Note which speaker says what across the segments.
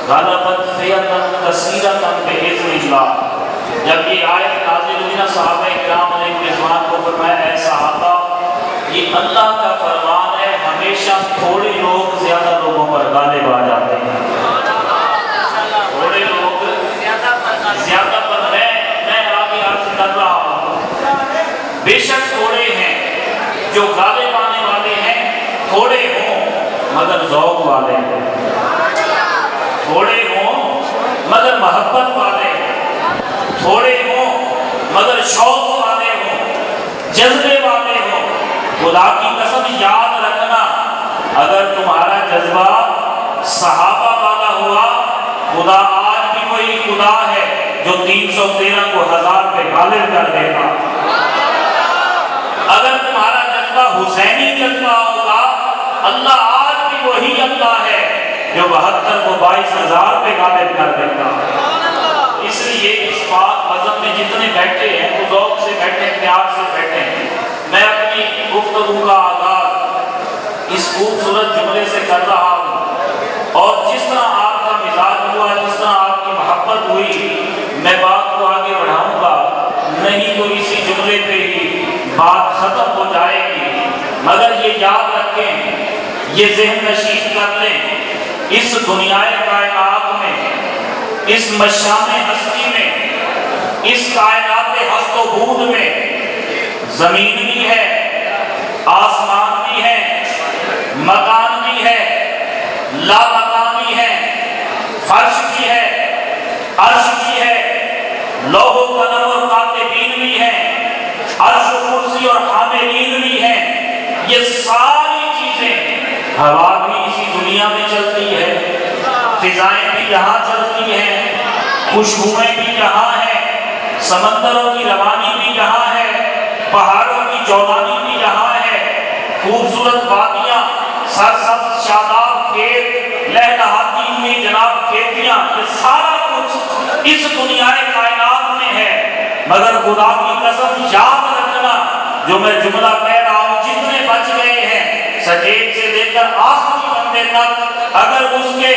Speaker 1: غلبت فئۃ کثیرۃ بإذن اللہ۔ جب یہ آیت نازل ہوئی نا، صحابہ کرام علیہ رضوان کو فرمایا اے صحابہ یہ اللہ کا فرمان ہے، ہمیشہ تھوڑے لوگ زیادہ لوگوں پر غالب آ جاتے ہیں، تھوڑے لوگ زیادہ پر میں آگے عرض کر رہا ہوں، بے شک تھوڑے ہیں جو غالب آنے والے ہیں، تھوڑے ہوں مگر ذوق والے ہیں، تھوڑے ہوں مگر محبت والے ہیں، تھوڑے ہوں مگر شوق والے ہوں، جذبے والے ہوں۔ خدا کی قسم یاد رکھنا، اگر تمہارا جذبہ صحابہ والا ہوا، خدا آج بھی وہی خدا ہے جو 313 کو 1000 پہ غالب کر دیتا۔ اگر تمہارا جذبہ حسینی جذبہ ہوگا، اللہ آج بھی وہی اللہ ہے جو 72 کو 22,000 پہ غالب کر دیتا۔ اس لیے اس بات مذہب میں جتنے بیٹھے ہیں وہ ذوق سے بیٹھے، پیار سے بیٹھے۔ میں اپنی گفتگو کا آغاز اس خوبصورت جملے سے کر رہا ہوں، اور جس طرح آپ کا مزاج ہوا، جس طرح آپ کی محبت ہوئی، میں بات کو آگے بڑھاؤں گا، نہیں تو اسی جملے پہ ہی بات ختم ہو جائے گی۔ مگر یہ یاد رکھیں، یہ ذہن نشین کر لیں، اس دنیائے کائنات میں، اس مشام ہستی میں، اس کائنات ہست و بود میں زمین بھی ہے، آسمان بھی ہے، مکان بھی ہے، لا مکان بھی ہے، فرش بھی ہے، عرش بھی ہے، لوح و قلم اور کاتبین بھی ہیں، عرش و کرسی اور حاملین بھی ہیں۔ یہ ساری چیزیں، ہوا بھی اسی دنیا میں چلتی ہے، فضائیں بھی یہاں چلتی ہیں، خوشبوئیں بھی یہاں ہیں، سمندروں کی روانی بھی یہاں ہے، پہاڑوں کی جولانی بھی یہاں ہے، خوبصورت وادیاں، سرسبز شاداب کھیت، لہلہاتی ہوئی جناب کھیتیاں، یہ سارا کچھ اس دنیائے کائنات میں ہے۔ مگر خدا کی قسم یاد رکھنا، جو میں جملہ کہہ رہا ہوں، جتنے بچ گئے ہیں سجید سے لے کر آخری بندے تک، اگر اس کے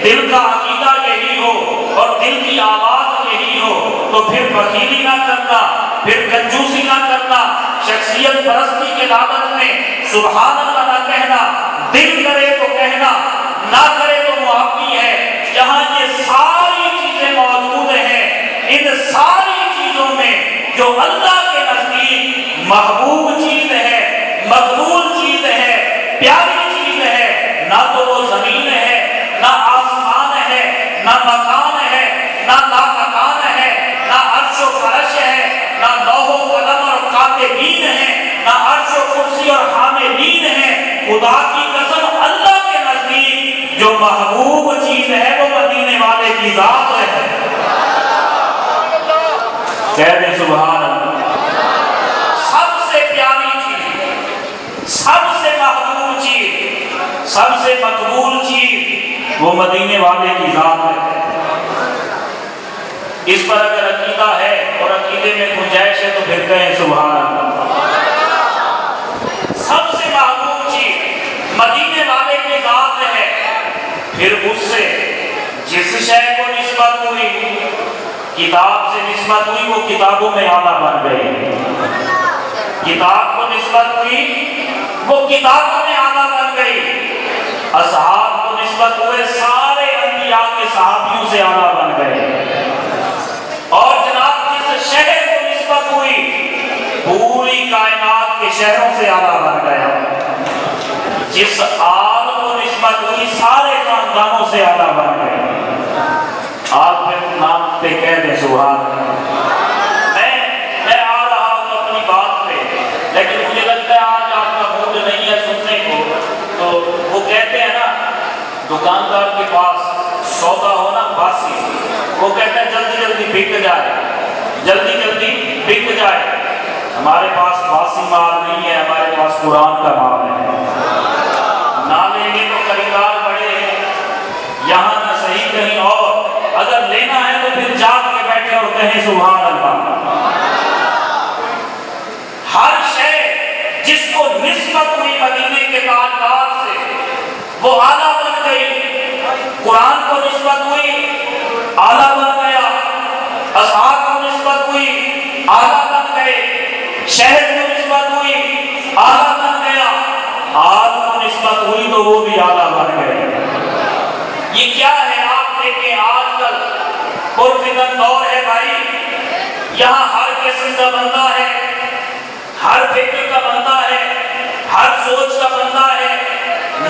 Speaker 1: دل کا عقیدہ یہی ہو اور دل کی آواز یہی ہو تو پھر بخیلی نہ کرنا، پھر کنجوسی نہ کرنا، شخصیت پرستی کے لعنت میں سبحان اللہ نہ کہنا، دل کرے تو کہنا، نہ کرے تو معافی ہے۔ جہاں یہ ساری چیزیں موجود ہیں، ان ساری چیزوں میں جو اللہ کے نزدیک محبوب چیز ہے، مقبول چیز ہے، پیاری چیز ہے، نہ تو وہ زمین ہے، نہ آسمان ہے، نہ مکان ہے، نہ لامکان ہے، نہ عرش و فرش ہے، نہ لوح و قلم اور کاتبین ہیں، نہ عرش و کرسی اور حاملین ہیں۔ خدا کی قسم اللہ کے نزدیک جو محبوب چیز ہے وہ مدینے والے کی ذات ہے۔ کہہ دیں سبحان اللہ۔ سب سے پیاری چیز، سب سے محبوب چیز، سب سے مقبول چیز وہ مدینے والے کی ذات ہے۔ اس پر اگر عقیدہ ہے اور عقیدے میں گنجائش ہے تو پھر کہیں سبحان اللہ۔ سب سے محبوب چیز مدینے والے کی ذات ہے۔ پھر اس سے جس شے کو نسبت ہوئی، کتاب سے نسبت ہوئی، وہ کتابوں میں اعلیٰ بن گئی۔ کتاب کو نسبت ہوئی، وہ کتابوں میں اعلیٰ بن گئی۔ اصحاب کو نسبت ہوئے، سارے انبیاء کے صحابیوں سے اعلیٰ بن گئے۔ اور جناب جس شہر کو نسبت ہوئی، پوری کائنات کے شہروں سے اعلیٰ بن گیا۔ جس آل کو نسبت ہوئی، سارے خاندانوں سے اعلیٰ بن گئے۔ آپ پہ نام پہ کہہ دیں سبحان اللہ۔ میں آ رہا ہوں اپنی بات پہ، لیکن مجھے لگتا ہے آج آپ کا موڈ نہیں ہے سننے کو، تو وہ کہتے ہیں نا دکاندار کے پاس سودا ہو نا باسی، وہ کہتے ہیں جلدی جلدی بک جائے، جلدی جلدی بک جائے۔ ہمارے پاس باسی مال نہیں ہے، ہمارے پاس قرآن کا مال ہے۔ نہ لیں گے تو خریدار بڑے ہیں، یہاں نہ صحیح کہیں اور، اگر لینا ہے تو پھر جاگ کے بیٹھے اور کہیں سبحان اللہ۔ ہر شے جس کو نسبت ہوئی مدینے کے تاجدار سے وہ اعلیٰ بن گئی۔ قرآن کو نسبت ہوئی وہ بھی آلہ بن گئے۔ یہ کیا ہے؟ آپ دیکھیں آج کل پرفتن دور ہے بھائی، یہاں ہر قسم کا بندہ ہے، ہر فکر کا بندہ ہے، ہر سوچ کا بندہ ہے،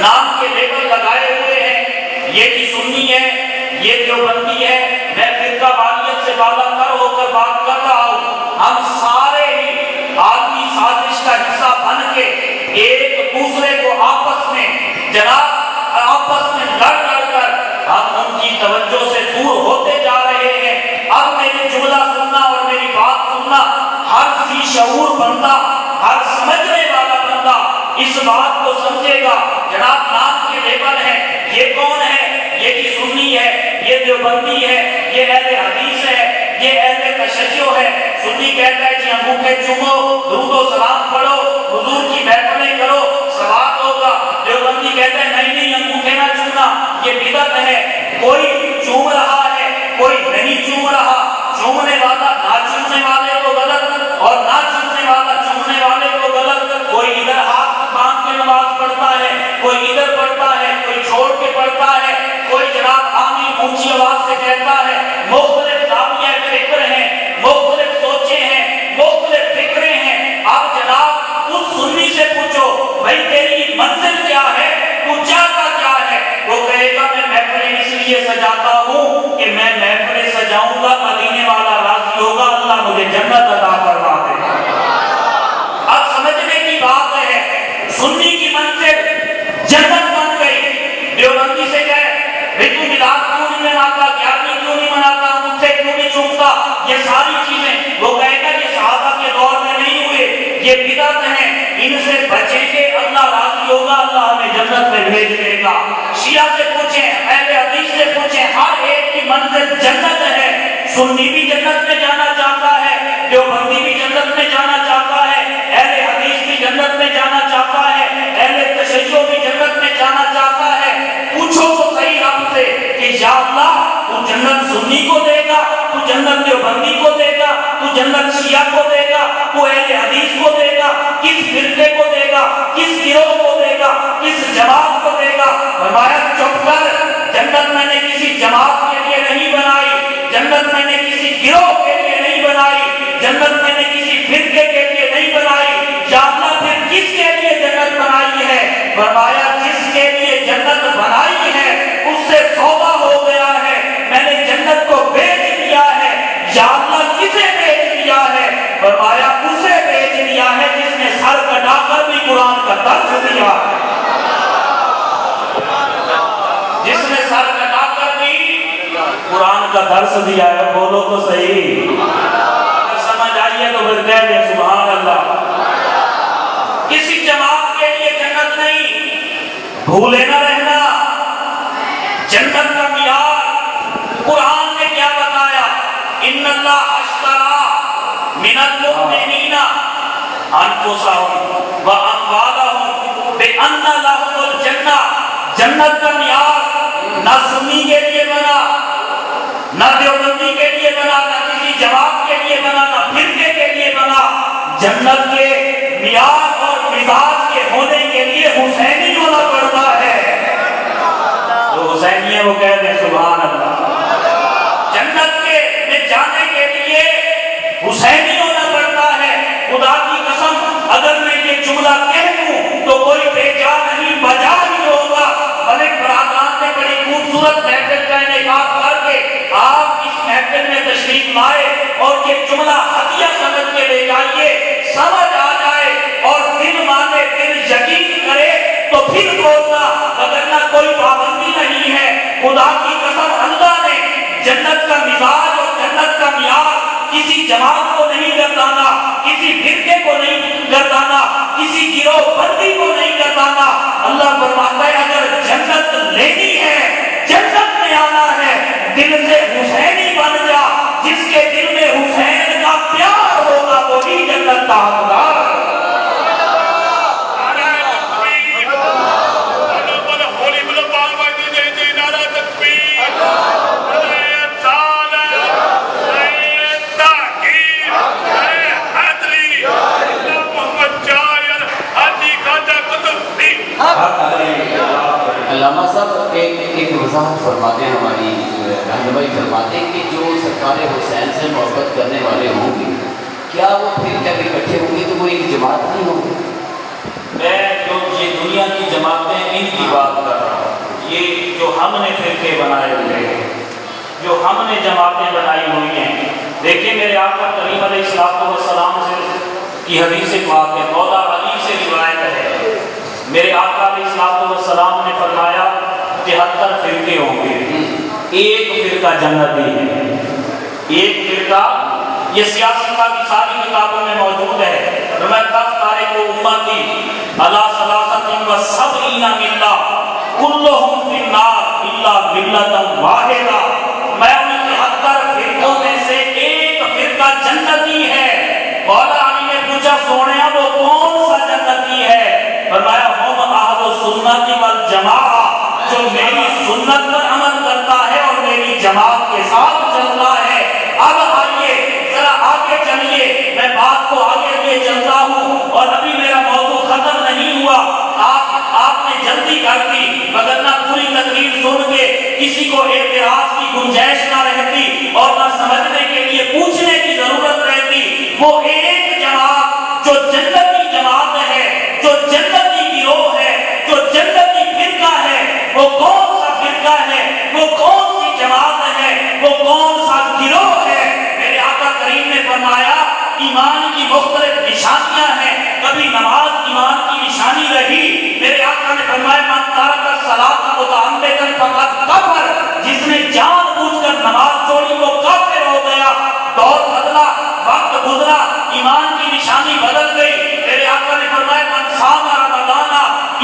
Speaker 1: نام کے لیبل لگائے ہوئے ہیں، یہ بھی سنی ہے، یہ دیوبندی ہے۔ میں فرقہ واریت سے بالا تر ہو کر بات کر رہا ہوں، ہم سارے ہی آدمی سازش کا حصہ بن کے ایک دوسرے کو آپس میں لڑ کر ہم ان کی توجہ سے دور ہوتے جا رہے ہیں۔ اب میری جملہ سننا اور میری بات سننا، ہر ذی شعور بندہ، ہر سمجھنے والا بندہ اس بات کو سمجھے گا۔ جناب نام کے لیبل ہے، یہ کون ہے؟ یہ بھی سنی ہے، یہ دیوبندی ہے، یہ اہل حدیث ہے، یہ اہل تشیع ہے۔ سنی کہتا ہے جی انگوٹھے چومو، درود و سلام پڑھو، حضور کی محفلیں کرو، ثواب ہوگا۔ دیوبندی کہتا ہے نہیں نہیں انگوٹھے نہ چومنا، یہ بدعت ہے۔ کوئی چوم رہا ہے، کوئی نہیں چوم رہا، چومنے والا نہ چومنے والے کو غلط اور نہ چومنے والا چومنے والے کو غلط۔ کوئی ادھر ہاتھ باندھ کے نماز پڑھتا ہے، کوئی ادھر پڑھتا ہے، کوئی چھوڑ کے پڑھتا ہے، کوئی جناب آمین اونچی آواز سے کہتا ہے۔ مختلف زاویہ فکر ہیں، مختلف سوچیں ہیں، مختلف فکریں ہیں۔ اب جناب اس سنی سے پوچھو بھائی تیری منزل کیا ہے، تو چاہتا کیا ہے؟ وہ کہے گا میں محفلیں اس لیے سجاتا ہوں کہ میں محفلیں سجاؤں گا، مدینے والا راضی ہوگا، اللہ مجھے جنت عطا فرما دے گا۔ اب سمجھنے کی بات ہے، سنی کی منزل جنت بن گئی۔ دیوبندی سے کہے بھئی تو میلاد کیوں نہیں مناتا، 11ویں کیوں نہیں مناتا، انگوٹھے کیوں نہیں چومتا، یہ ساری چیزیں، وہ کہے گا یہ صحابہ کے دور میں نہیں ہوئے، یہ بدعت ہیں، ان سے بچیں گے اللہ راضی ہوگا، اللہ ہمیں جنت میں بھیج دے گا۔ شیعہ سے پوچھیں، اہل حدیث سے پوچھیں، ہر ایک کی منزل جنت ہے۔ سنی بھی جنت میں جانا چاہتا ہے، دیوبندی بھی جنت میں جانا چاہتا ہے، اہل حدیث بھی جنت میں جانا چاہتا ہے، اہل تشیع بھی جنت میں جانا چاہتا ہے۔ پوچھو تو صحیح رب سے کہ یا اللہ تو جنت سنی کو دے گا، تو جنت دیوبندی کو دے گا، تو جنت شیعہ کو دے گا، تو اہل حدیث کو دے گا، کس فرقے کو دے گا، کس گروہ کو دے گا، کس جماعت کو دے گا؟ فرمایا چپ کر، جنت میں نے کسی جماعت کے لیے نہیں بنائی، جنت میں نے کسی گروہ کے لیے نہیں بنائی، جنت میں نے کسی فرقے کے لیے نہیں بنائی۔ یا اللہ پھر کس کے لیے جنت بنائی ہے؟ فرمایا جس کے لیے جنت بنائی ہے اس سے سودا ہو گیا ہے، میں نے جنت کو بیچ دیا ہے۔ یا اللہ کسے بیچ دیا ہے؟ فرمایا اسے بیچ دیا ہے جس نے سر کٹا کر بھی قرآن کا درس دیا ہے، جس نے سر کٹا کر بھی قرآن کا درس دیا ہے۔ بولو تو صحیح، اگر سمجھ آئیے تو پھر کہہ دیں سبحان اللہ۔ کسی جماعت کے لیے جنت نہیں، بھولے نہ رہنا، جنت کا معیار قرآن نے کیا بتایا؟ ان اللہ اشتری من المؤمنین انفسہم واموالہم بان لہم الجنہ۔ جنت کا معیار نہ سنی کے لیے بنا، نہ دیوبندی کے لیے بنا، نہ کسی جماعت کے لیے بنا، نہ فرقے کے لیے بنا۔ جنت کے معیار اور مزاج کے ہونے کے لیے حسینی ہونا پڑتا ہے۔ جو حسینی ہے وہ کہہ دیں سبحان اللہ۔ جنت کے میں جانے کے لیے حسینی ہونا پڑتا ہے۔ خدا کی قسم اگر میں یہ جملہ کہہ دوں تو کوئی بے جا نہیں بجا ہی ہوگا۔ ملک برادران نے بڑی خوبصورت محفل کا انعقاد کر کے آپ اس محفل میں تشریف لائے اور یہ جملہ ہدیہ سمجھ کے لے جائیے، سمجھ آ جائے اور دل مانے، دل یقین کرے تو پھر بولنا، وگرنہ کوئی پابندی نہیں ہے۔ خدا کی قسم اللہ نے جنت کا مزاج اور جنت کا معیار کسی جماعت کو نہیں گردانا، کسی فرقے کو نہیں گردانا، کسی گروہ بندی کو نہیں گردانا۔ اللہ فرماتا ہے اگر جنت لینی ہے، جنت میں آنا ہے، دل سے حسینی بن جا۔ جس کے دل میں حسین کا پیار ہوگا وہی جنت کا حقدار۔ حق علی
Speaker 2: ایک وضاحت فرماتے ہیں ہماری رہنمائی فرماتے ہیں کہ جو سرکار حسین سے محبت کرنے والے ہوں گے کیا وہ پھر جب اکٹھے ہوں گے تو وہ ایک جماعت نہیں ہوں گے؟
Speaker 1: میں جو یہ دنیا کی جماعتیں ان کی بات کر رہا ہوں، یہ جو ہم نے فرقے بنائے ہوئے ہیں، جو ہم نے جماعتیں بنائی ہوئی ہیں، دیکھیں میرے آقا کریم علیہ السلام سے کی حدیث پاک ہے، مولا علی سے روایت ہے، میرے آقا علیہ السلام نے فرمایا 73 فرقے ہوں گے، ایک فرقہ جنتی ہے، ایک فرقہ، یہ سیاستہ کی ساری کتابوں میں موجود ہے، میں تارک امتی علی ثلاثۃ و سبعین ملہ کلہم فی النار الا ملۃ واحدہ، میں ان 73 فرقوں میں سے ایک فرقہ جنتی ہے۔ مولا علی نے پوچھا سونیا وہ کون سا جنتی ہے؟ فرمایا ہم اہل السنت والجماعہ، جو میری سنت پر عمل کرتا ہے اور میری جماعت کے ساتھ چلتا ہے۔ اب آئیے ذرا آگے چلیے، میں بات کو آگے لے چلتا ہوں اور ابھی میرا موضوع ختم نہیں ہوا، آپ نے جلدی کر دی، وگرنہ پوری تقریر سن کے کسی کو اعتراض کی گنجائش نہ رہتی اور نہ سمجھنے کے لیے پوچھنے کی ضرورت رہتی۔ وہ ایک جماعت جو جنتی جماعت ہے، جو جنتی گروہ ہے، جو جنتی فرقہ ہے، وہ کون سا فرقہ ہے، وہ کون سی جماعت ہے، وہ کون سا گروہ ہے؟ میرے آقا کریم نے فرمایا ایمان کی مختلف نشانیاں ہیں، کبھی نماز ایمان کی نشانی رہی، میرے آقا نے فرمایا من ترک الصلاۃ متعمدا فقد کفر، جس نے جان بوجھ کر نماز چھوڑی وہ کافر ہو گیا۔ دور بدلا، وقت گزرا، ایمان کی نشانی بدل گئی، میرے آقا نے فرمایا من صام رمضان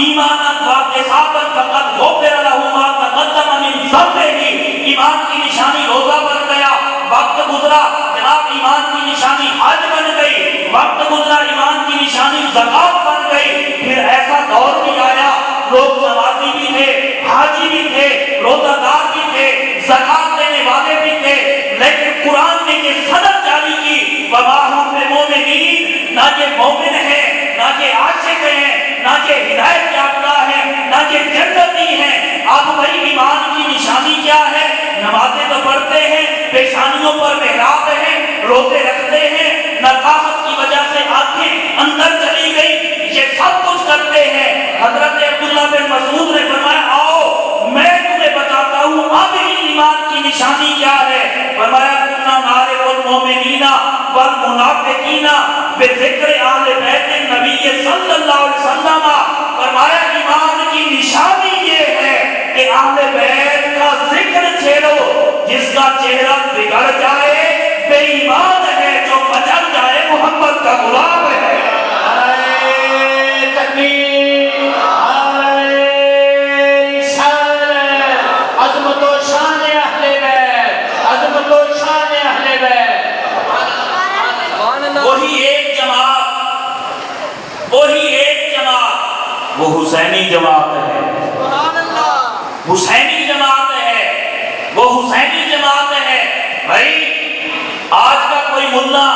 Speaker 1: ایمانا واحتسابا فقد غفر له ما تقدم من ذنبه، ایمان کی نشانی روزہ بن گیا، وقت گزرا جناب ایمان کی نشانی حج بن گئی، وقت گزرا ایمان کی نشانی زکات بن گئی۔ پھر ایسا دور بھی آیا لوگ نمازی بھی تھے، حاجی بھی تھے، روزہ دار بھی تھے، زکات دینے والے بھی تھے، لیکن قرآن نے یہ صدق جاری کی وما ہم بمؤمنین، نہ یہ مومن ہیں، نہ یہ عاشق ہیں، نہ یہ ہدایت یافتہ ہیں، نہ یہ جنتی ہیں۔ اب بھائی ایمان کی نشانی کیا ہے؟ نمازیں تو پڑھتے ہیں، پیشانیوں پر محراب ہیں، روزے رکھتے ہیں، نقاہت کی وجہ سے آنکھیں اندر چلی گئی، یہ سب کچھ کرتے ہیں۔ حضرت عبداللہ بن مسعود نے فرمایا آؤ میں تمہیں بتاتا ہوں اب ایمان کی نشانی کیا ہے۔ فرمایا کنا نعرف المؤمنین والمنافقین بذکر اہل بیت النبی صلی اللہ علیہ وسلم، فرمایا ایمان کی نشانی یہ ہے کہ اہل بیت کا ذکر چھیڑو، جس کا چہرہ بگڑ جائے بے ایمان ہے، جو بچل جائے محمد کا غلام ہے۔ تکبیر، عظمت و شان اہل بیت، عظمت و شان اہل بیت۔ وہی ایک جماعت، وہی ایک جماعت، وہ حسینی جماعت ہے، حسینی جماعت ہے، وہ حسینی جماعت ہے۔ بھائی آج کا کوئی ملا،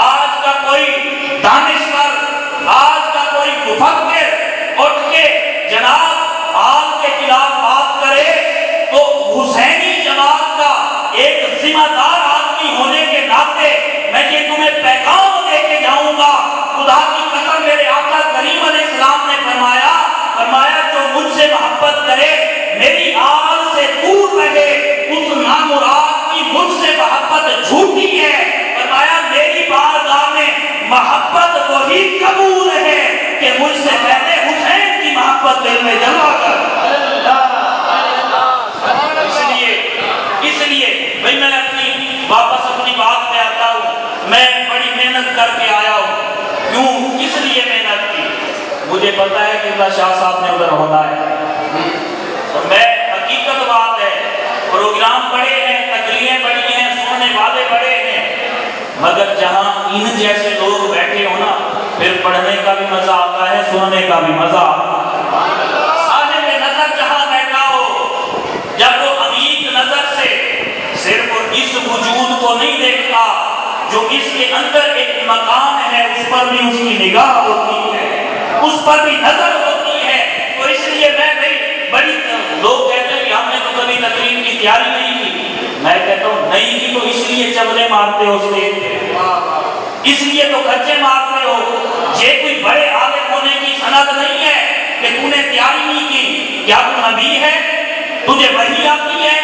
Speaker 1: آج کا کوئی دانشور، آج کا کوئی مفکر اٹھ کے جناب آل کے خلاف بات کرے تو حسینی جماعت کا ایک ذمہ دار آدمی ہونے کے ناطے میں یہ تمہیں پیغام دے کے جاؤں گا۔ خدا کی قسم میرے آقا کریم علیہ السلام نے فرمایا جو مجھ سے محبت کرے میری آل سے دور رہے، اس نامراد کی مجھ سے محبت جھوٹی ہے۔ فرمایا میری بارگاہ میں محبت وہی قبول ہے کہ مجھ سے پہلے حسین کی محبت دل میں جمع کر۔ اس لیے بھائی میں واپس اپنی بات پہ آتا ہوں، میں بڑی محنت کر کے آیا ہوں۔ کیوں؟ اس لیے محنت کی، مجھے پتا ہے کہ اللہ شاہ صاحب نے ادھر ہونا ہے، اور میں حقیقت بات ہے پروگرام بڑے ہیں، تقریریں بڑی ہیں، سننے والے بڑے ہیں، مگر جہاں ان جیسے لوگ بیٹھے ہو نا پھر پڑھنے کا بھی مزہ آتا ہے، سننے کا بھی مزہ آتا ہے۔ صاحب نظر جہاں بیٹھا ہو، جب وہ عمیق نظر سے صرف اس وجود کو نہیں دیکھتا جو اس کے اندر ایک مقام ہے، اس پر بھی اس کی نگاہ ہوتی ہے، اس پر بھی نظر ہوتی ہے۔ تو اس لیے میں بڑی لوگ کہتے ہیں کہ ہم تیاری نہیں کی؟ میں کہتا ہوں نہیں کی تو اس لیے چبلے مارتے ہو اسٹیج پہ، اس لیے تو کچے مارتے ہو۔ یہ کوئی بڑے عالم ہونے کی سند نہیں ہے کہ تو نے تیاری نہیں کی۔ کیا تو نبی ہے؟ تجھے وحی آتی ہے؟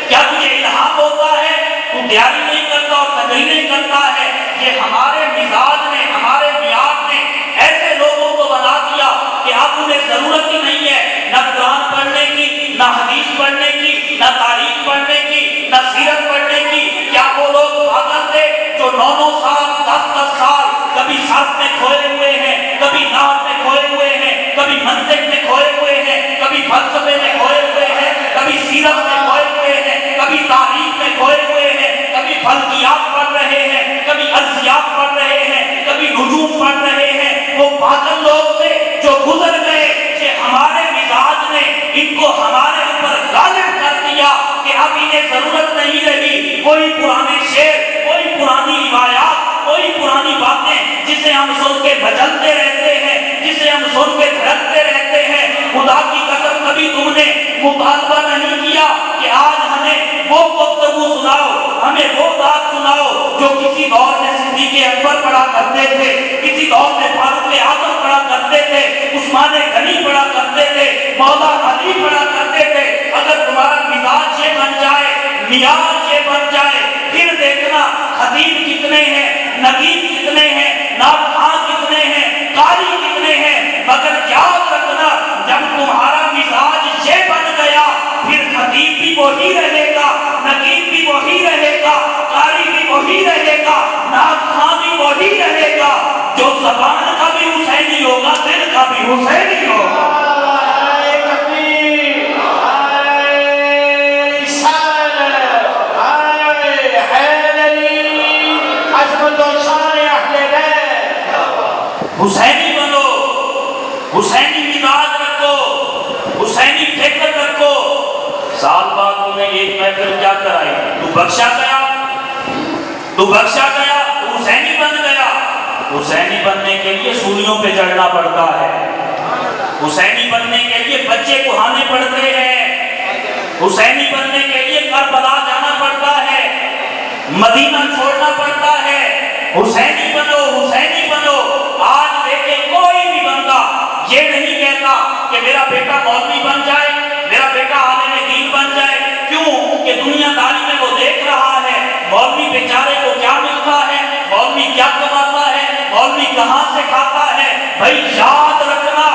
Speaker 1: کیا تجھے الہام ہوتا ہے؟ تو تیاری نہیں کرتا اور تقریر نہیں کرتا ہے۔ یہ ہمارے مزاج نے، ہمارے میعاد نے ایسے لوگوں کو بنا دیا کہ اب انہیں ضرورت ہی نہیں ہے نہ قرآن پڑھنے کی، نہ حدیث پڑھنے کی، نہ تاریخ پڑھنے کی، نہ سیرت پڑھنے کی۔ کیا وہ لوگ پاگل تھے جو 9 سال 10 سال کبھی صرف میں کھوئے ہوئے ہیں، کبھی نحو میں کھوئے ہوئے ہیں، کبھی منطق میں کھوئے ہوئے ہیں، کبھی فلسفے میں کھوئے ہوئے ہیں، کبھی سیرت میں کھوئے ہوئے ہیں، کبھی تاریخ میں کھوئے ہوئے ہیں، کبھی فلکیات پڑھ رہے ہیں، کبھی ارضیات پڑھ رہے ہیں، کبھی نجوم پڑھ رہے ہیں؟ وہ پاگل لوگ تھے جو گزر گئے کہ ہمارے مزاج نے ان کو ہمارے اوپر غالب کر دیا کہ اب انہیں ضرورت نہیں رہی کوئی پرانے شعر، کوئی پرانی روایات، کوئی پرانی باتیں جسے ہم سن کے بجلتے رہتے ہیں، جسے ہم سن کے دھڑکتے رہتے ہیں۔ خدا کی قسم کبھی تم نے مطالبہ نہیں کیا کہ آج ہمیں وہ گفتگو سناؤ، ہمیں وہ بات سناؤ جو کسی دور میں صدیق اکبر پڑھا کرتے تھے، کسی دور میں فاروق اعظم پڑھا کرتے تھے، عثمان غنی پڑھا کرتے تھے، مولا علی پڑھا کرتے تھے۔ اگر تمہارا مزاج یہ بن جائے، معیار یہ بن جائے، پھر دیکھنا خطیب کتنے ہیں، نقیب کتنے ہیں، ناخواں کتنے ہیں، قاری کتنے ہیں، مگر یاد رکھنا جب تمہارا مزاج یہ بن گیا پھر خطیب بھی وہی رہے گا، نقیب بھی وہی رہے گا، قاری بھی وہی رہے گا، ناخواں بھی وہی رہے گا۔ جو زبان کا بھی حسینی ہوگا، دل کا بھی حسینی ہوگا۔ حسینی بنو، حسینی مزاج رکھو، حسینی فکر رکھو۔ سال بعد تم نے ایک محفل کیا کرائی؟ تو بخشا گیا، تو بخشا گیا، تو حسینی بن گیا۔ حسینی بننے کے لیے سولیوں پہ چڑھنا پڑتا ہے، حسینی بننے کے لیے بچے کہانے پڑتے ہیں، حسینی بننے کے لیے کربلا جانا پڑتا ہے، مدینہ چھوڑنا پڑتا ہے۔ حسینی بنو، حسینی بنو۔ آج دیکھیں کوئی بھی بندہ یہ نہیں کہتا کہ میرا بیٹا مولوی بن جائے، میرا بیٹا عالم دین بن جائے۔ کیوں کہ دنیا داری میں وہ دیکھ رہا ہے مولوی بیچارے کو کیا ملتا ہے، مولوی کیا کماتا ہے، مولوی کہاں سے کھاتا ہے۔ بھائی یاد رکھنا،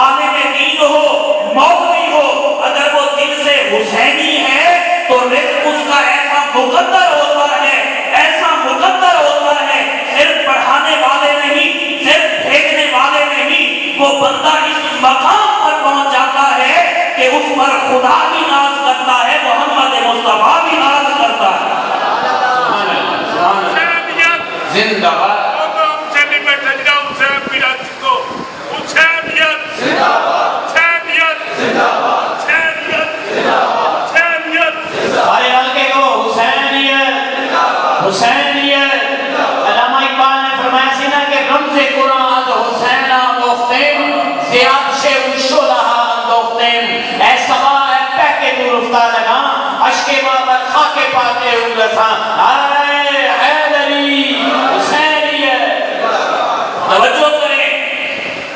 Speaker 1: عالم دین ہو، مولوی ہو، اگر وہ دل سے حسینی ہے تو رزق اس کا ایسا مقدر ہوتا ہے، ایسا مقدر ہوتا ہے، صرف پڑھانے والے نہیں، صرف بھیجنے والے نہیں، وہ بندہ اس مقام پر پہنچ جاتا ہے کہ اس پر خدا بھی ناز کرتا ہے، محمد مصطفیٰ بھی ناز کرتا ہے۔
Speaker 3: زندہ باد۔
Speaker 4: ہمارے حلقے کو حسینیت، حسینیت۔ علامہ اقبال نے فرمایا سی نا کہ رمز قرآن از حسینہ مختم زیاد شے وشو لہا اندوختم۔ اے سما اے پہ کے دور افتہ لگا عشق بابر خاک پاتے ہوں لساں۔ اے حیدری حسینیت۔
Speaker 1: توجہ کریں،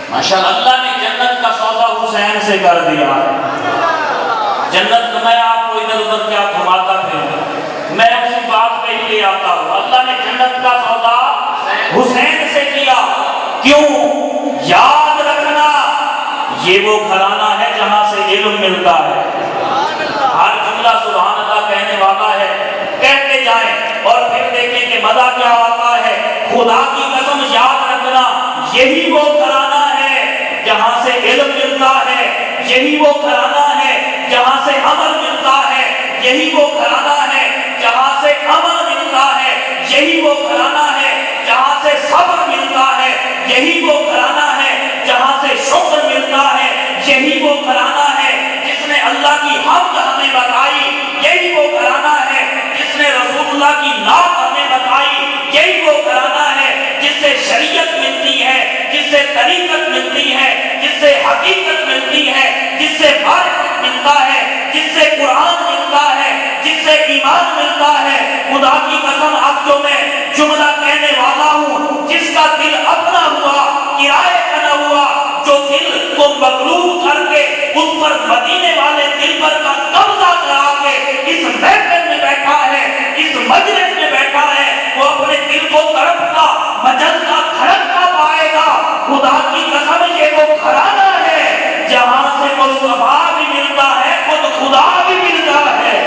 Speaker 1: ماشاءاللہ اللہ نے جنت کا سودا حسین سے کر دیا ہے۔ جنت میں آپ کو ادھر ادھر کیا گھماتا پھر، میں اسی بات پہ لے آتا ہوں۔ اللہ نے جنت کا سودا حسین سے کیا۔ کیوں؟ یاد رکھنا یہ وہ گھرانہ ہے جہاں سے علم ملتا ہے۔ ہر جملہ سبحان اللہ کہنے والا ہے، کہتے جائیں اور پھر دیکھیں کہ مزہ کیا آتا ہے۔ خدا کی قسم یاد رکھنا یہی وہ گھرانہ ہے جہاں سے علم ملتا ہے، یہی وہ گھرانہ ہے جہاں سے عمل ملتا ہے، یہی وہ گھرانہ ہے جہاں سے عمل ملتا ہے، یہی وہ گھرانہ ہے جہاں سے صبر ملتا ہے، یہی وہ گھرانہ ہے جہاں سے شکر ملتا ہے، یہی وہ گھرانہ ہے جس نے اللہ کی حمد ہمیں بتائی، یہی وہ گھرانہ ہے جس نے رسول اللہ کی نعت ہمیں بتائی، یہی وہ گھرانہ ہے جس سے شریعت ملتی ہے، جس سے طریقت ملتی ہے، جس سے حقیقت ملتی ہے، جس سے معرفت ملتا ہے، جس سے قرآن ملتا ہے، مدینے والے دل پر کا قبضہ کرا کے اس محفل میں بیٹھا ہے، اس مجلس میں بیٹھا ہے، وہ اپنے دل کو تڑپتا مچلتا دھڑکتا پائے گا۔ خدا کی قسم یہ وہ گھرانہ ہے جہاں سے مصطفیٰ بھی ملتا ہے، خود خدا بھی ملتا ہے۔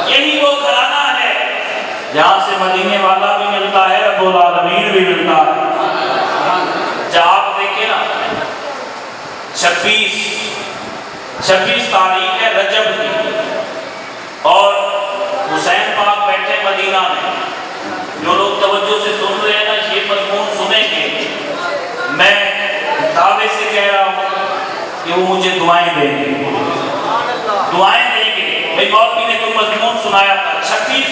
Speaker 1: یہی وہ گھرانہ ہے جہاں سے مدینے والا بھی ملتا ہے، رب العالمین بھی ملتا ہے۔ جب آپ دیکھیں نا 26 تاریخ ہے رجب کی، اور حسین پاک بیٹھے مدینہ میں۔ جو لوگ توجہ سے سن رہے ہیں نا یہ مضمون سنیں گے، میں دعوے سے کہہ رہا ہوں کہ وہ مجھے دعائیں دیں گے، دعائیں دیں گے۔ بھائی مولوی نے کوئی مضمون سنایا تھا، 26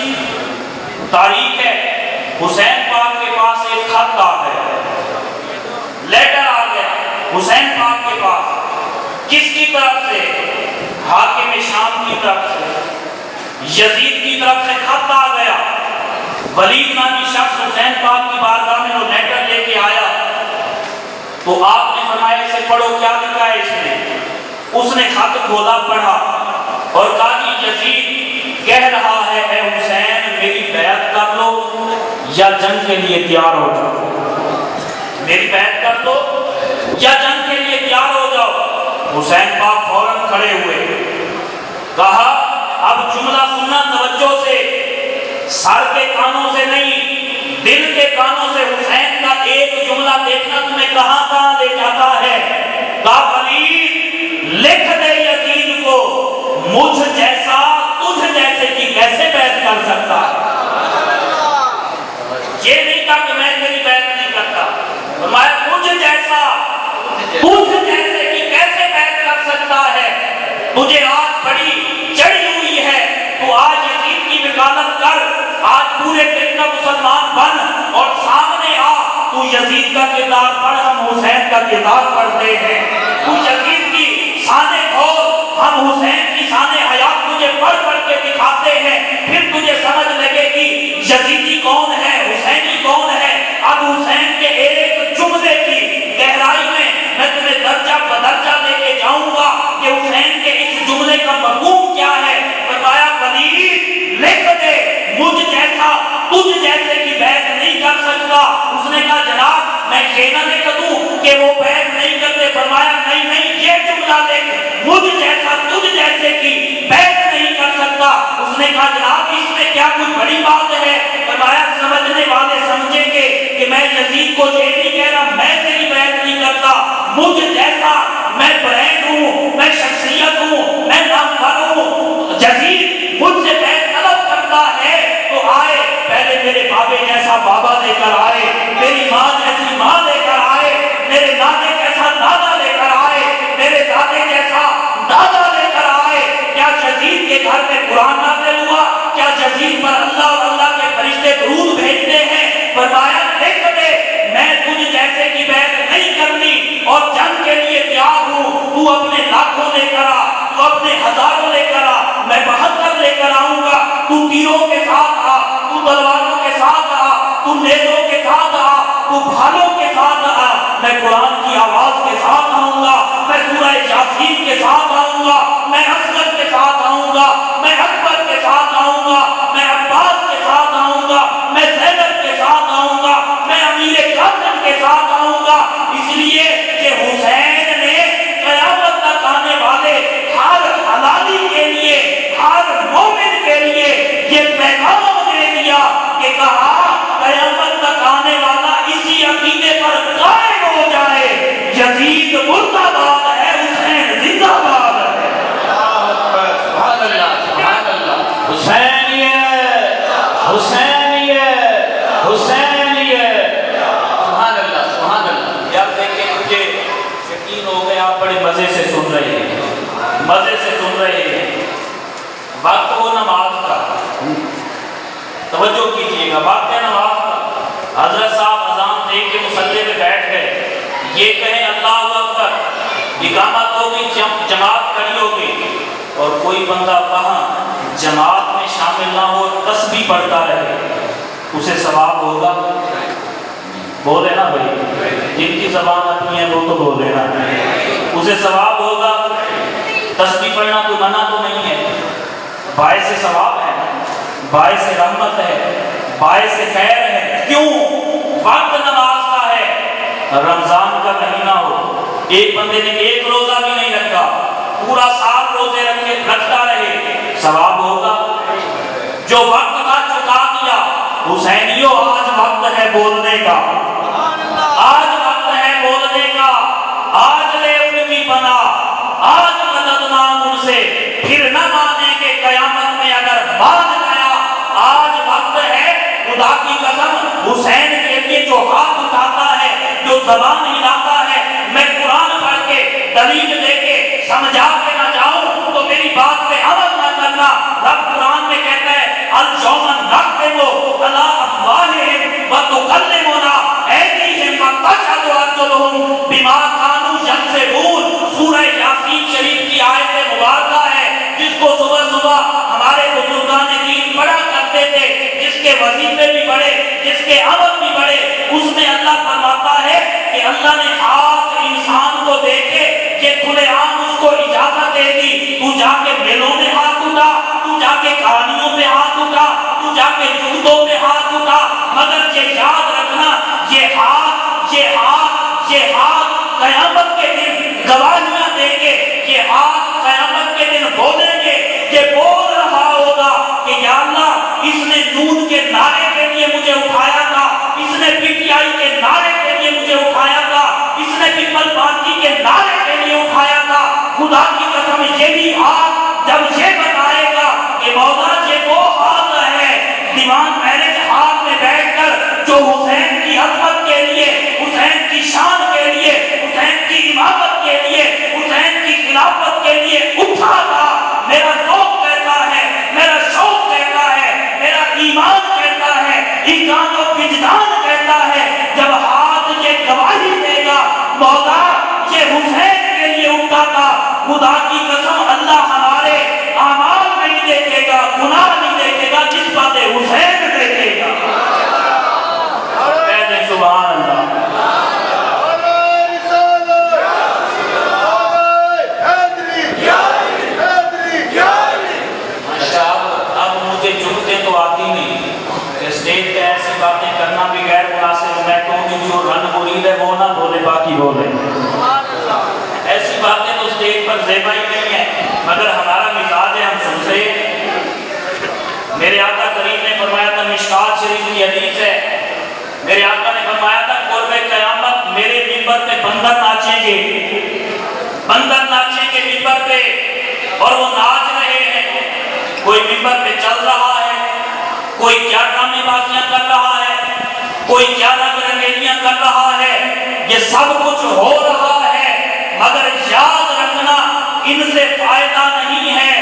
Speaker 1: تاریخ ہے، حسین پاک کے پاس ایک خط آ گیا، لیٹر آ گیا حسین پاک کے پاس۔ کس کی طرف سے؟ حاکم شام کی طرف سے، یزید کی طرف سے خط آ گیا۔ ولید نامی شخص حسین پاک کی بارگاہ میں وہ لیٹر لے کے آیا، تو آپ نے فرمایا اسے پڑھو کیا لکھا ہے اس میں۔ اس نے خط کھولا، پڑھا اور کہا کہ یزید کہہ رہا ہے اے حسین میری بیعت کر لو یا جنگ کے لیے تیار ہو جاؤ، میری بیعت کر لو یا جنگ کے لیے تیار ہو جاؤ۔ حسین پاک فوراً کھڑے ہوئے، کہا اب جملہ سننا توجہ سے، سر کے کانوں سے نہیں، دل کے کانوں سے۔ حسین کا ایک جملہ دیکھنا تمہیں کہاں کہاں لے جاتا ہے۔ کہا ولید لکھ دے یزید کو، مجھ جیسا تجھ جیسے کی کیسے بیعت کر سکتا ہے۔ یہ نہیں کہا کہ میں تیری بیعت نہیں کرتا، فرمایا مجھ جیسا تجھ جیسے کی کیسے بیعت کر سکتا ہے۔ تجھے آج بڑی چڑھی ہوئی ہے، تو آج یزید کی وکالت کر، آج پورے دن کا مسلمان بن اور سامنے آ۔ تو یزید کا کردار پڑھ، ہم حسین کا کردار پڑھتے ہیں۔ تو یزید کی شان کھول، ہم حسین کی شان حیات تجھے پڑھ پڑھ کے دکھاتے ہیں، پھر تجھے سمجھ لگے گی یزیدی کون ہے، حسینی کون ہے۔ اب حسین کے ایک جملے کی گہرائی میں تمہیں درجہ بدرجہ لے کے جاؤں گا کہ حسین کے اس جملے کا مفہوم کیا ہے۔ فرمایا ولید لکھ دے مجھ جیسا تجھ جیسے کی بیعت نہیں کر سکتا۔ اس نے کہا جناب میں یہ نہ لکھ دوں کہ وہ بیعت نہیں کرتے۔ فرمایا نہیں نہیں، یہ جملہ لکھ، مجھ جیسا تجھ جیسے کی بیعت نہیں کر سکتا۔ اس نے کہا جناب اس میں کیا کوئی بڑی بات ہے۔ فرمایا سمجھنے والے سمجھیں گے کہ میں یزید کو یہ نہیں کہہ رہا میں تیری بیعت نہیں کرتا، مجھ جیسا میں برینڈ ہوں، میں شخصیت ہوں، میں نامور ہوں، یزید مجھ سے بیعت طلب کرتا ہے تو آئے، پہلے میرے بابے جیسا بابا لے کر آئے، میری ماں جیسی ماں لے کر آئے، میرے نانے جیسا نانا لے کر آئے، میرے دادے جیسا دادا لے کر آئے۔ کیا یزید کے گھر میں قرآن نازل ہوا؟ کیا یزید پر اللہ اور اللہ کے فرشتے درود بھیجتے ہیں؟ فرمایا لکھ دے میں تجھ جیسے کی بیعت نہیں کرنی اور جنگ کے لیے تیار ہوں۔ تو اپنے لاکھوں لے کر آ، تو اپنے ہزاروں لے کر آ، میں 72 لے کر آؤں گا۔ تو تیروں کے ساتھ آ، تو تلواروں کے ساتھ آ، تو نیزوں کے ساتھ آ، تو بھالوں کے ساتھ آ، میں قرآن کی آواز کے ساتھ آؤں گا، میں سورہ یاسین کے ساتھ آؤں گا، میں اصغر کے ساتھ آؤں گا، میں اکبر کے ساتھ آؤں گا، میں عباس کے ساتھ آؤں گا، میں زینب کے ساتھ آؤں گا، میں امیر قاسم کے ساتھ آؤں گا۔ اس لیے کہ حسین نے قیامت تک آنے والے ہر حلالی کے لیے، ہر مومن کے لیے یہ پیغام دے دیا کہ کہا قیامت تک آنے والا اسی عقیدے پر قائم ہو جائے، یزید مردہ باد ہے، حسین زندہ باد ہے۔
Speaker 2: سبحان اللہ سبحان اللہ۔
Speaker 4: حسینیت حسینیت حسینیت۔
Speaker 2: سبحان اللہ سبحان اللہ۔
Speaker 1: یار دیکھیں مجھے یقین ہو گیا آپ بڑے مزے سے سن رہے ہیں، مزے سے سن رہے ہیں۔ وقت وہ نماز کا، توجہ کیجئے گا، وقت ہے نماز کا۔ حضرت صاحب اذان دے کے مصلی پہ بیٹھ گئے، یہ کہیں اللہ اکبر، اقامت ہوگی، جماعت کھڑی ہوگی، اور کوئی بندہ وہاں جماعت میں شامل نہ ہو تسبیح پڑھتا رہے، اسے ثواب ہوگا؟ بولے نا بھائی، جن کی زبان اپنی ہے وہ تو بول لینا، اسے ثواب ہوگا۔ تسبیح پڑھنا کوئی منع تو نہیں ہے، باعث ثواب ہے، باعث رحمت ہے، باعث خیر ہے۔ کیوں؟ وقت نماز کا ہے، رمضان کا مہینہ ہو، ایک بندے نے ایک روزہ بھی نہیں رکھا، پورا 7 روزے رکھتا رہے، ثواب ہوگا۔ جو وقت کا چکا دیا، حسینیوں آج وقت ہے بولنے کا، آج وقت ہے بولنے کا، آج لے ان کی بنا، آج مدد مانگ ان سے، پھر نہ مانے کہ قیامت میں اگر مان گیا۔ آج وقت ہے، خدا کی قسم حسین کے لیے جو ہاتھ اٹھاتا ہے، جو زبان ہلاتا ہے، میں قرآن پڑھ کے دلیل دے کے سمجھا کے نہ جاؤں تو میری بات پہ عمل نہ کرنا۔ رب قرآن میں کہتا ہے اليوم نختم علی افواہہم وتکلمنا ایدیہم وتشہد ارجلہم بما کانوا یکسبون۔ سورہ یاسین شریف کی آیت مبارکہ ہے جس کو صبح صبح ہمارے بزرگان دین پڑھا کرتے تھے، جس کے وظیفے بھی بڑے، جس کے عمل بھی بڑے۔ اس میں اللہ فرماتا ہے کہ اللہ نے ہاتھ انسان کو دے کے یہ کھلے عام اس کو اجازت دے دی، تو جا کے میلوں میں ہاتھ اٹھا، تو جا کے کہانیوں پہ ہاتھ اٹھا، تو جا کے جوتوں پہ ہاتھ اٹھا، مگر یہ یاد رکھنا یہ ہاتھ یہ ہاتھ یہ ہاتھ قیامت کے دن گواہیاں دیں گے، یہ ہاتھ قیامت کے دن بولیں گے، یہ بول رہا ہوگا کہ یا اللہ اس نے نون کے نعرے کے لیے مجھے اٹھایا تھا، اس نے پی ٹی آئی کے نعرے کے لیے مجھے اٹھایا تھا، اس نے پیپل پارٹی کے نعرے کے لیے اٹھایا تھا۔ خدا کی قسم یہی ہاتھ جب یہ بتائے گا کہ مولا یہ وہ ہاتھ ہے، دیوان میرج ہاتھ میں بیٹھ کر جو حسین کی عظمت کے لیے، حسین کی شان کے لیے، حسین کی امامت کے لیے، حسین کی خلافت کے لیے اٹھا تھا، میرا ذوق کہتا ہے، میرا شوق کہتا ہے، میرا ایمان کہتا ہے، ایمان و وجدان کہتا ہے، جب ہاتھ یہ گواہی دے گا مولا یہ حسین کے لیے اٹھا تھا۔ خدا کی قسم اللہ ہمارے اعمال نہیں دیکھے گا، گناہ نہیں دیکھے گا، جس بات حسین دیکھے گا۔ کہہ دیں سبحان اللہ۔ اچھا اب مجھے جملے تو آتی نہیں، اسٹیج پہ ایسی باتیں کرنا بھی غیر مناسب، میں کہوں کہ جو رن مرید ہے وہ نہ بولے باقی بولے، ایسی باتیں تو اسٹیج پر زیبا ہی نہیں ہے، مگر ہمارا مزاج ہے ہم سمجھے۔ میرے آقا کریم نے فرمایا تھا، مشکات شریف کی حدیث ہے، میرے آقا نے فرمایا تھا قرب قیامت میرے منبر پہ بندر ناچیں گے، بندر ناچیں گے منبر پہ، اور وہ ناچ رہے ہیں، کوئی منبر پہ چل رہا ہے، کوئی کیا ڈرامے بازیاں کر رہا ہے، کوئی کیا رنگ رنگیلیاں کر رہا ہے، یہ سب کچھ ہو رہا ہے، مگر یاد رکھنا ان سے فائدہ نہیں ہے،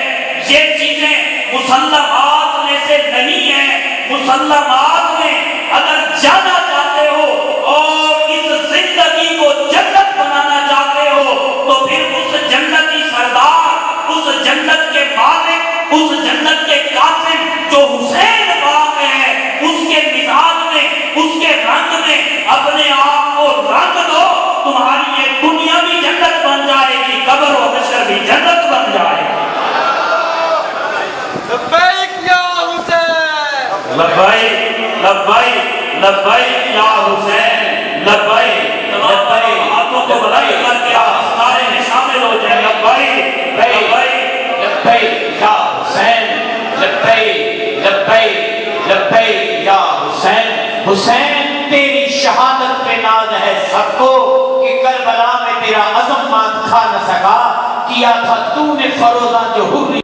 Speaker 1: یہ چیزیں مسلمات میں سے نہیں ہیں۔ مسلمات میں اگر جانا چاہتے ہو اور اس زندگی کو جنت بنانا چاہتے ہو تو پھر اس جنتی سردار، اس جنت کے مالک، اس جنت کے قاسم جو حسین پاک ہے، اس کے مزاج میں، اس کے رنگ میں اپنے آپ کو رنگ دو، تمہاری یہ دنیا بھی جنت بن جائے گی، قبر و حشر بھی جنت بن جائے گی۔
Speaker 5: لبیک یا حسین،
Speaker 1: لبیک لبیک لبیک یا حسین، لبیک لبیک، ہاتھوں کو بلند کر کے آپ اس نعرے میں شامل ہو جائیں، لبیک لبیک
Speaker 4: لبیک یا حسین، لبیک لبیک لبیک یا حسین۔ حسین تیری شہادت پہ ناز ہے سب کو کہ کربلا میں تیرا عظم مات کھا نہ سکا، کیا تھا تو نے فروزہ جو حری